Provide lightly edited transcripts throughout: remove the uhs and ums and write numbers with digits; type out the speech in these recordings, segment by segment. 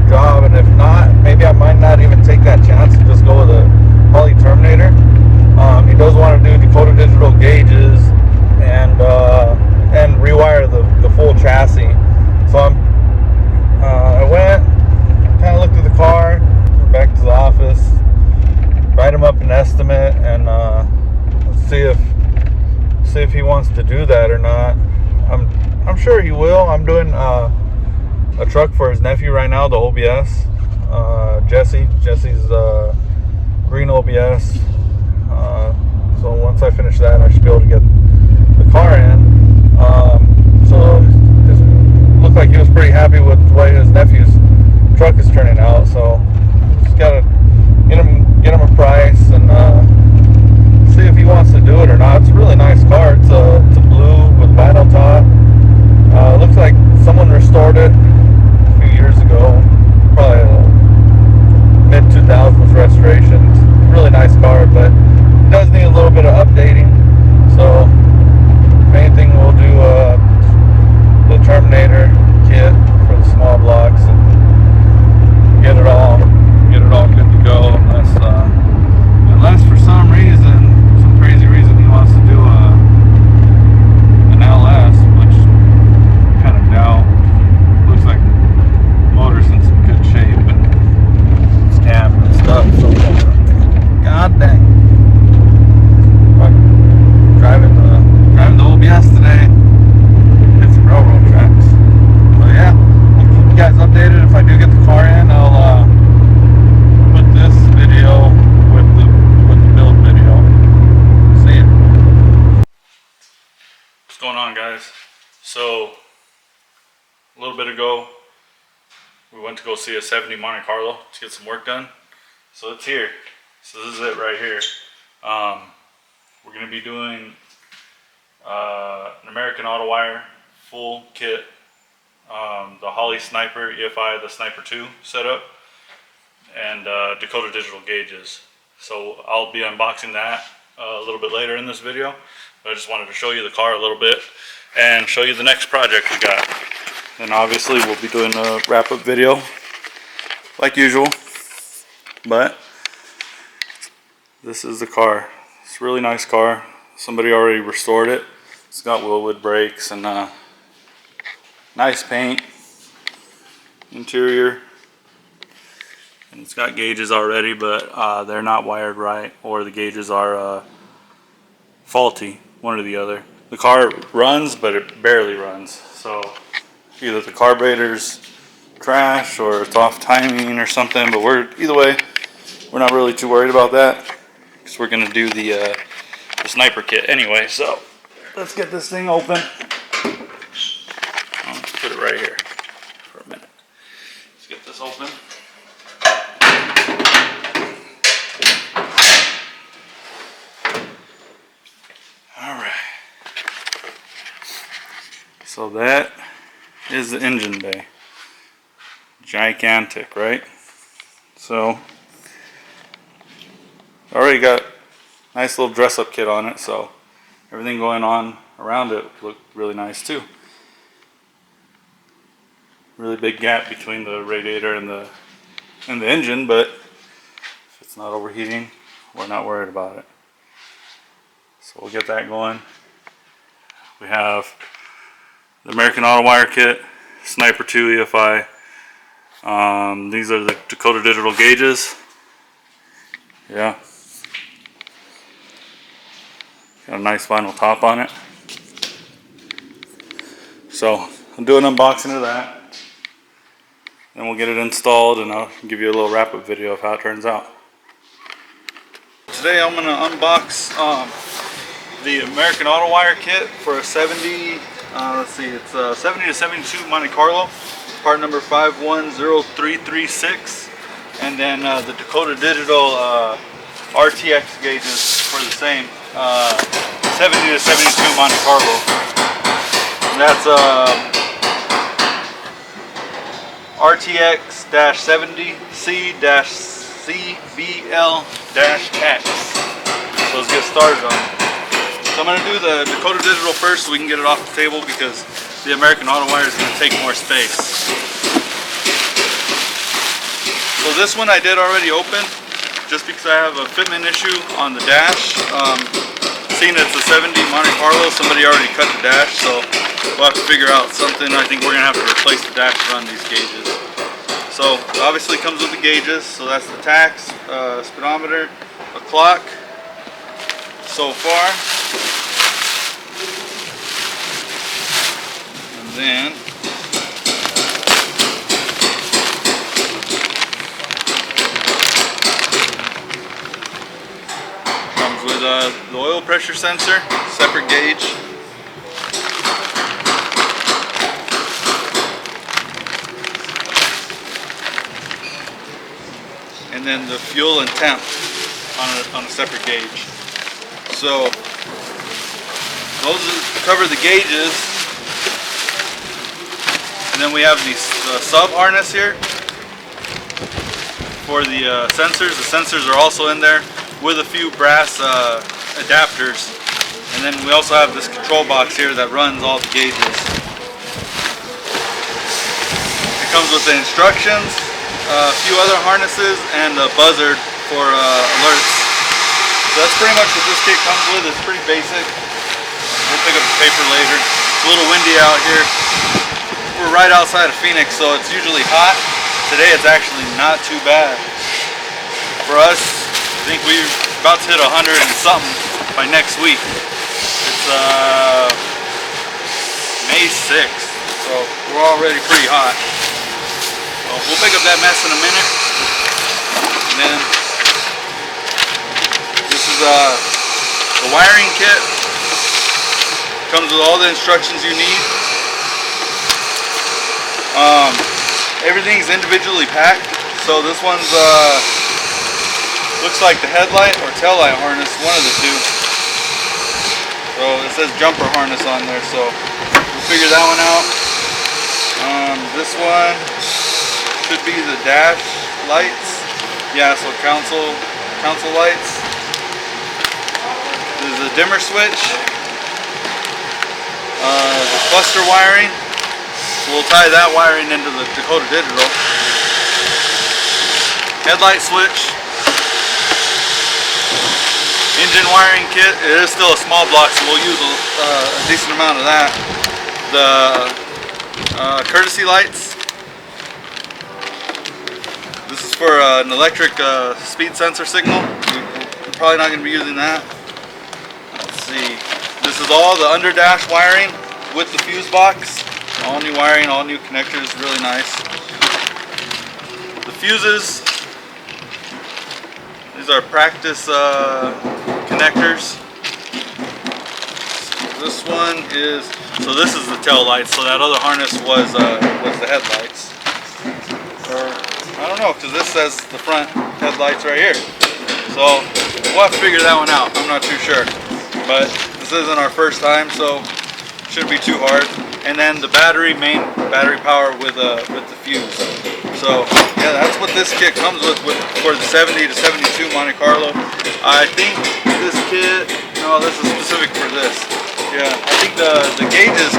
job, and if not, maybe I might not even take that chance and just go with a Holley Terminator. He does want to do Dakota digital gauges and rewire the full chassis. So I went, kind of looked at the car, went back to the office, write him up an estimate, and see if he wants to do that or not. I'm sure he will. I'm doing a truck for his nephew right now, the OBS. Jesse's green OBS. So once I finish that, I should be able to get the car in. So it looked like he was pretty happy with the way his nephew's truck is turning out. So just gotta get him a price and see if he wants to do it or not. It's a really nice car. It's a blue with vinyl top. Looks like someone restored it a few years ago, probably mid 2000s restoration. It's a really nice car, but it does need a little bit of updating. So if anything, we'll do the Terminator kit for the small blocks and get it all good to go. Unless for some crazy reason he wants to do an LS, which I kind of doubt. Looks like the motor's in some good shape and it's cam and stuff. So god dang. But driving the OBS today, hit some railroad tracks. But yeah, I'll keep you guys updated. If I do get the car in, I'll put this video with the build video. See ya. What's going on, guys? So a little bit ago we went to go see a 70 Monte Carlo to get some work done. So it's here. So this is it right here. We're going to be doing an American Auto Wire full kit, the Holley Sniper EFI, the Sniper 2 setup, and Dakota digital gauges. So I'll be unboxing that a little bit later in this video, but I just wanted to show you the car a little bit and show you the next project we got. And obviously we'll be doing a wrap-up video like usual, but this is the car. It's a really nice car. Somebody already restored it. It's got Willwood brakes and nice paint, interior, and it's got gauges already, but they're not wired right, or the gauges are faulty, one or the other. The car runs, but it barely runs. So either the carburetor's trash or it's off timing or something, but either way, we're not really too worried about that because we're gonna do the Sniper kit anyway. So let's get this thing open. I'll put it right here for a minute. Let's get this open. Alright. So that is the engine bay. Gigantic, right? So already got a nice little dress-up kit on it, so everything going on around it looked really nice too. Really big gap between the radiator and the engine, but if it's not overheating, we're not worried about it. So we'll get that going. We have the American Auto Wire kit, Sniper 2 EFI. These are the Dakota digital gauges. Yeah. Got a nice vinyl top on it. So I'll do an unboxing of that. Then we'll get it installed and I'll give you a little wrap-up video of how it turns out. Today I'm going to unbox the American Auto Wire kit for a 70, let's see, it's a 70 to 72 Monte Carlo, part number 510336, and then the Dakota digital RTX gauges for the same 70 to 72 Monte Carlo. And that's RTX-70C-CBL-X. So let's get started on it. So I'm going to do the Dakota digital first so we can get it off the table because the American Auto Wire is going to take more space. So this one I did already open, just because I have a fitment issue on the dash. Seeing it's a 70 Monte Carlo, somebody already cut the dash, so we'll have to figure out something. I think we're gonna have to replace the dash to run these gauges. So it obviously comes with the gauges, so that's the tax, speedometer, a clock so far, and then comes with the oil pressure sensor, separate gauge. And then the fuel and temp on a separate gauge. So those cover the gauges, and then we have the sub harness here for the sensors. The sensors are also in there with a few brass adapters, and then we also have this control box here that runs all the gauges. It comes with the instructions, a few other harnesses, and a buzzard for alerts. So that's pretty much what this kit comes with. It's pretty basic. We'll pick up the paper later. It's a little windy out here. We're right outside of Phoenix, so it's usually hot. Today it's actually not too bad. For us, I think we're about to hit 100 and something by next week. It's May 6th, so we're already pretty hot. We'll pick up that mess in a minute, and then this is the wiring kit. Comes with all the instructions you need. Everything's individually packed. So this one's looks like the headlight or tail light harness, one of the two. So it says jumper harness on there, so we'll figure that one out. This one should be the dash lights. Yeah, so console lights. There's a dimmer switch. The cluster wiring. So we'll tie that wiring into the Dakota Digital. Headlight switch. Engine wiring kit. It is still a small block, so we'll use a decent amount of that. The courtesy lights. This is for an electric speed sensor signal. We're probably not going to be using that. Let's see. This is all the under dash wiring with the fuse box. All new wiring, all new connectors, really nice. The fuses. These are practice connectors. This one is, so this is the tail lights. So that other harness was the headlights. Or I don't know, because this says the front headlights right here. So we'll have to figure that one out. I'm not too sure, but this isn't our first time, so it shouldn't be too hard. And then the main battery power with the fuse. So yeah, that's what this kit comes with for the 70 to 72 Monte Carlo. I think this kit, no, this is specific for this. Yeah, I think the gauges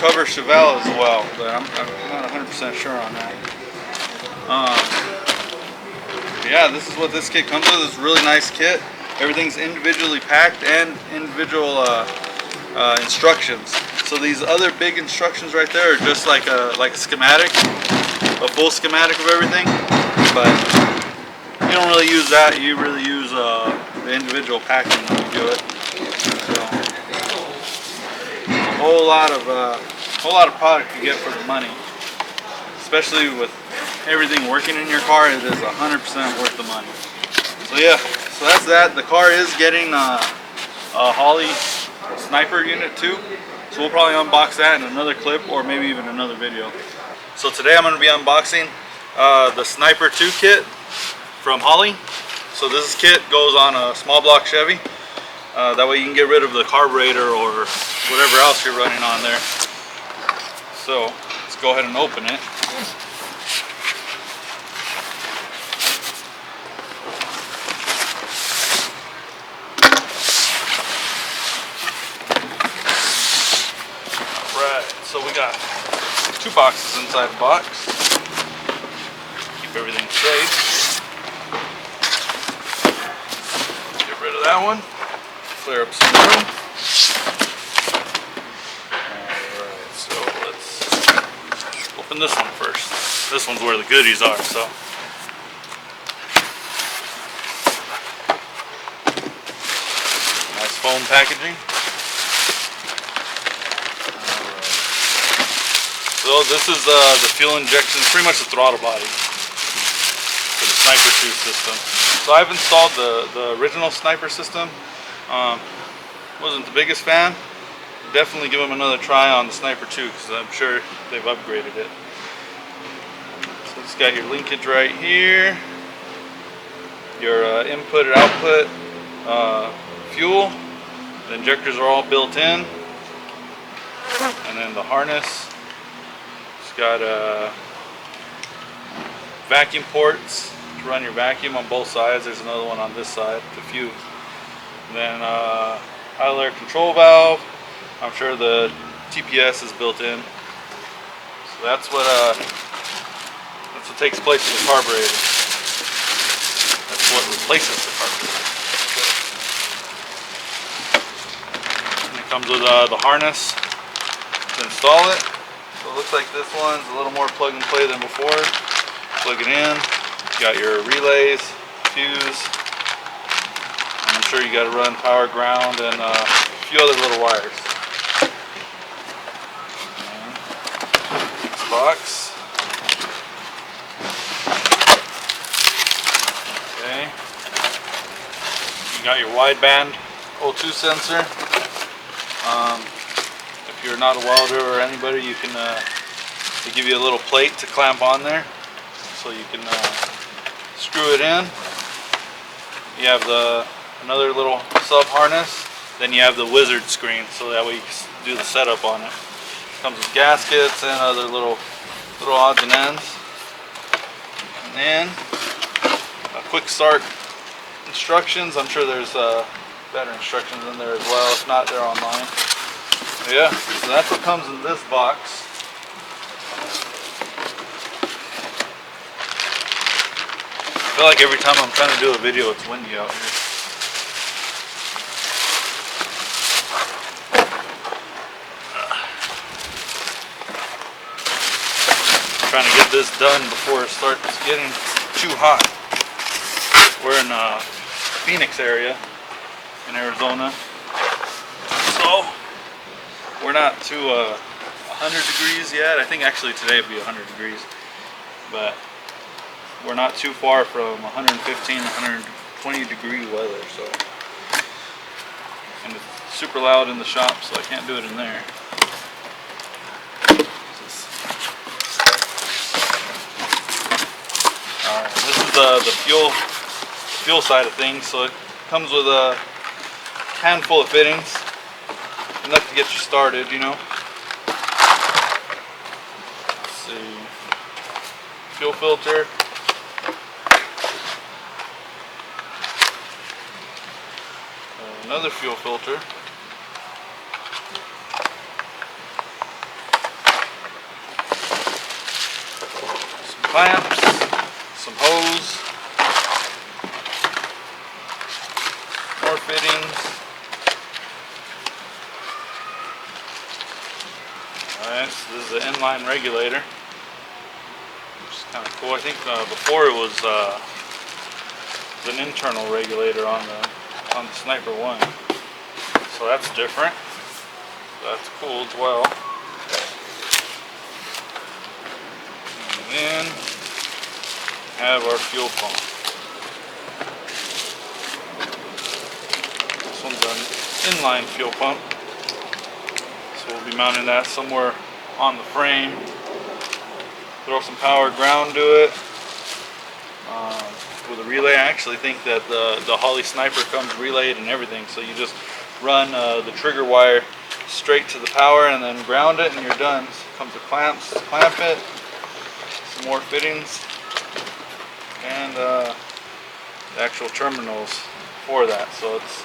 cover Chevelle as well, but I'm not 100% sure on that. Yeah, this is what this kit comes with. It's a really nice kit. Everything's individually packed and individual instructions. So these other big instructions right there are just like a schematic, a full schematic of everything. But you don't really use that. You really use the individual packing when you do it. So a whole lot of product you get for the money, especially with everything working in your car. It is 100% worth the money. So yeah, so that's that. The car is getting a Holley sniper unit too, so we'll probably unbox that in another clip or maybe even another video. So today I'm going to be unboxing the Sniper 2 kit from Holley. So this kit goes on a small block Chevy. That way you can get rid of the carburetor or whatever else you're running on there. So let's go ahead and open it. Alright, so we got 2 boxes inside the box. keep everything straight. Get rid of that one. Clear up some room. Alright, so let's open this one first. This one's where the goodies are, so. Nice foam packaging. So this is the fuel injection, pretty much the throttle body for the Sniper 2 system. So I've installed the original Sniper system. Wasn't the biggest fan. Definitely give them another try on the Sniper 2 because I'm sure they've upgraded it. So it's got your linkage right here, your input and output fuel. The injectors are all built in, and then the harness. It's got vacuum ports to run your vacuum on both sides. There's another one on this side, a few. And then idle air control valve. I'm sure the TPS is built in. So that's what takes place with the carburetor. That's what replaces the carburetor. And it comes with the harness to install it. So it looks like this one's a little more plug and play than before. Plug it in. You got your relays, fuse. And I'm sure you got to run power, ground, and a few other little wires. This box. Okay. You got your wideband O2 sensor. If you're not a welder or anybody, you can they give you a little plate to clamp on there, so you can screw it in. You have another little sub harness. Then you have the wizard screen, so that way you can do the setup on it. Comes with gaskets and other little odds and ends. And then a quick start instructions. I'm sure there's better instructions in there as well. If not, they're online. Yeah, so that's what comes in this box. I feel like every time I'm trying to do a video, it's windy out here. I'm trying to get this done before it starts getting too hot. We're in Phoenix area in Arizona, so we're not to 100 degrees yet. I think actually today will be 100 degrees, but we're not too far from 115, 120 degree weather. So, and it's super loud in the shop, so I can't do it in there. All right, this is the fuel side of things. So it comes with a handful of fittings. Enough to get you started, you know. Let's see. Fuel filter. Another fuel filter. Some clamps. Some hose. More fittings. Alright, so this is the inline regulator, which is kind of cool. I think before it was an internal regulator on the Sniper 1, so that's different. That's cool as well. And then have our fuel pump. This one's an inline fuel pump. So we'll be mounting that somewhere on the frame. Throw some power ground to it. With a relay, I actually think that the Holley Sniper comes relayed and everything. So you just run the trigger wire straight to the power and then ground it and you're done. So comes with clamps to clamp it. Some more fittings. And the actual terminals for that. So it's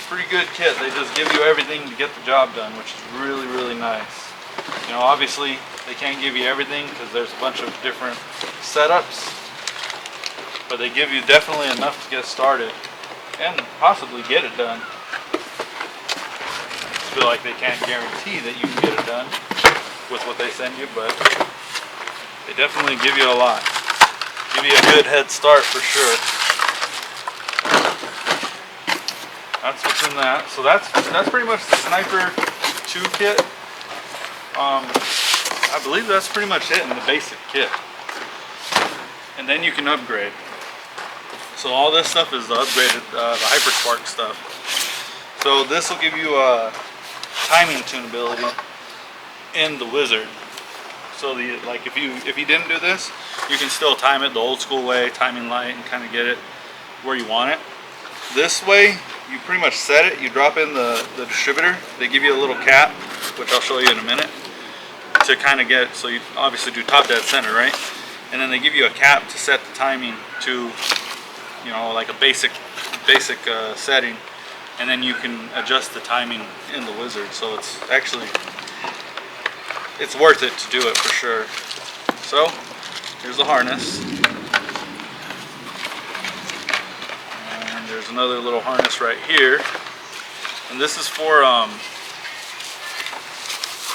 pretty good kit. They just give you everything to get the job done, which is really, really nice. You know, obviously they can't give you everything because there's a bunch of different setups, but they give you definitely enough to get started and possibly get it done. I feel like they can't guarantee that you can get it done with what they send you, but they definitely give you a lot. Give you a good head start for sure. That's what's in that. So that's pretty much the Sniper 2 kit. I believe that's pretty much it in the basic kit. And then you can upgrade. So all this stuff is the upgraded, the Hyperspark stuff. So this will give you a timing tunability in the Wizard. So like if you didn't do this, you can still time it the old school way, timing light, and kind of get it where you want it. This way, you pretty much set it. You drop in the distributor. They give you a little cap, which I'll show you in a minute, to kind of get, so you obviously do top dead center, right? And then they give you a cap to set the timing to, you know, like a basic setting, and then you can adjust the timing in the Wizard. So it's actually, it's worth it to do it for sure. So here's the harness, and there's another little harness right here, and this is for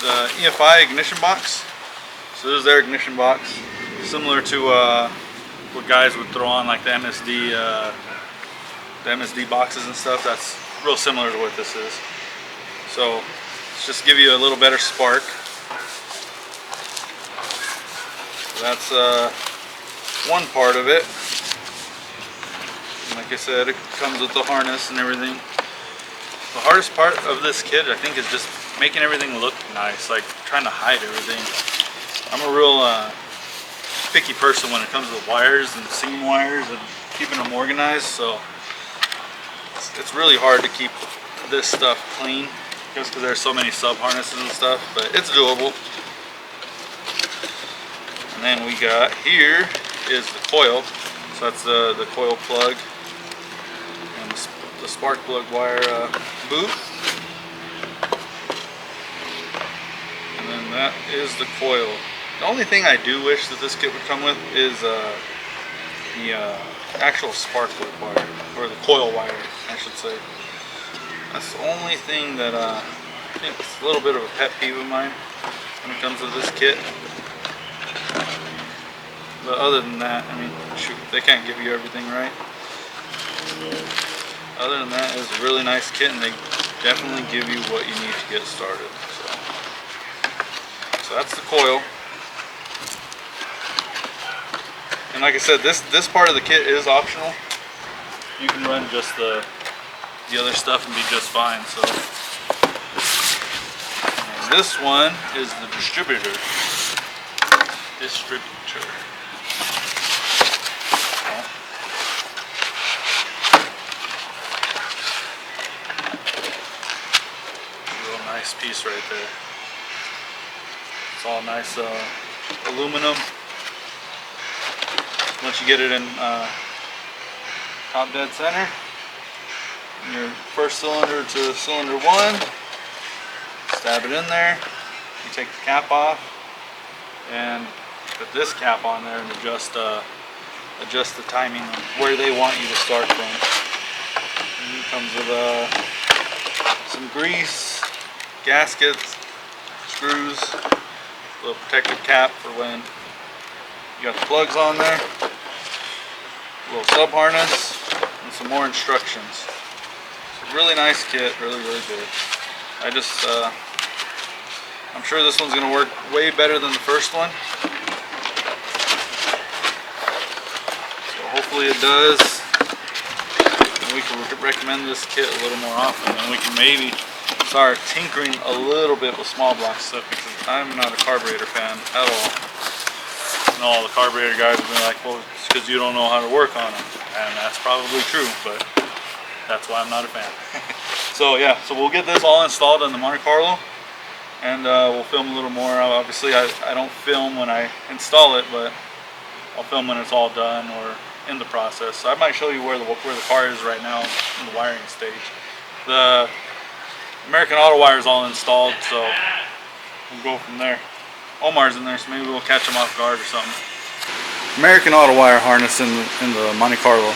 the EFI ignition box. So this is their ignition box, similar to what guys would throw on like the MSD boxes and stuff. That's real similar to what this is. So it's just give you a little better spark. So that's one part of it. And like I said, it comes with the harness and everything. The hardest part of this kit, I think, is just making everything look nice, like trying to hide everything. I'm a real picky person when it comes to wires and seam wires and keeping them organized, so it's really hard to keep this stuff clean just because there's so many sub harnesses and stuff, but it's doable. And then we got here is the coil. So that's the coil plug and the spark plug wire boot. And then that is the coil. The only thing I do wish that this kit would come with is the actual spark plug wire, or the coil wire, I should say. That's the only thing that I think is a little bit of a pet peeve of mine when it comes to this kit. But other than that, I mean, shoot, they can't give you everything, right? Other than that, it's a really nice kit, and they definitely give you what you need to get started. So that's the coil. And like I said, this part of the kit is optional. You can run just the other stuff and be just fine. So and this one is the distributor. Real nice piece right there. It's all nice aluminum. Once you get it in top dead center, your first cylinder to cylinder 1, stab it in there. You take the cap off and put this cap on there and adjust the timing of where they want you to start from. And it comes with some grease, gaskets, screws, a little protective cap for when you got the plugs on there, a little sub harness, and some more instructions. It's a really nice kit, really good. I'm sure this one's going to work way better than the first one. So hopefully it does. And we can recommend this kit a little more often, and we can maybe start tinkering a little bit with small block stuff, because I'm not a carburetor fan at all. And all the carburetor guys will be like, well, it's because you don't know how to work on them. And that's probably true, but that's why I'm not a fan. So yeah, so we'll get this all installed on the Monte Carlo, and we'll film a little more. Obviously, I don't film when I install it, but I'll film when it's all done or in the process. So I might show you where the car is right now in the wiring stage. The American Auto wire is all installed, so we'll go from there. Omar's in there, so maybe we'll catch him off guard or something. American Auto wire harness in the Monte Carlo.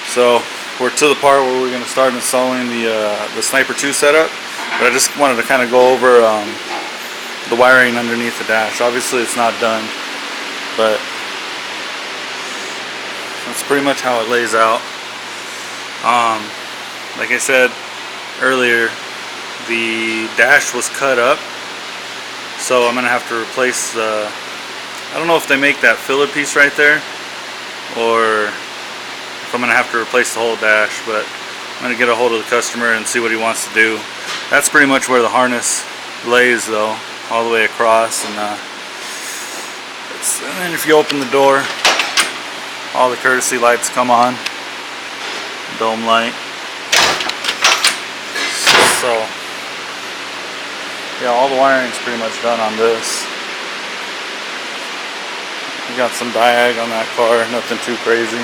So we're to the part where we're going to start installing the Sniper 2 setup. But I just wanted to kind of go over the wiring underneath the dash. Obviously it's not done, but that's pretty much how it lays out. Like I said earlier, the dash was cut up, so I'm gonna have to replace the, I don't know if they make that filler piece right there or if I'm gonna have to replace the whole dash, but I'm gonna get a hold of the customer and see what he wants to do. That's pretty much where the harness lays though, all the way across, and then if you open the door, all the courtesy lights come on, dome light. So yeah, all the wiring's pretty much done on this. We got some diag on that car, nothing too crazy.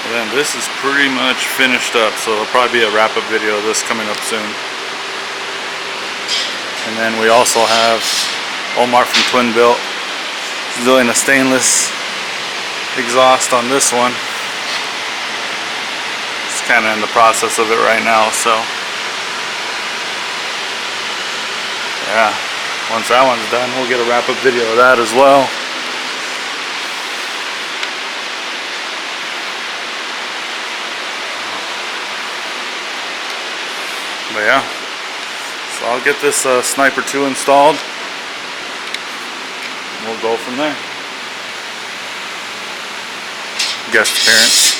And then this is pretty much finished up, so there'll probably be a wrap-up video of this coming up soon. And then we also have Omar from Twin Built doing a stainless exhaust on this one. It's kind of in the process of it right now, so yeah, once that one's done, we'll get a wrap-up video of that as well. But yeah, so I'll get this Sniper 2 installed. We'll go from there. Guest appearance.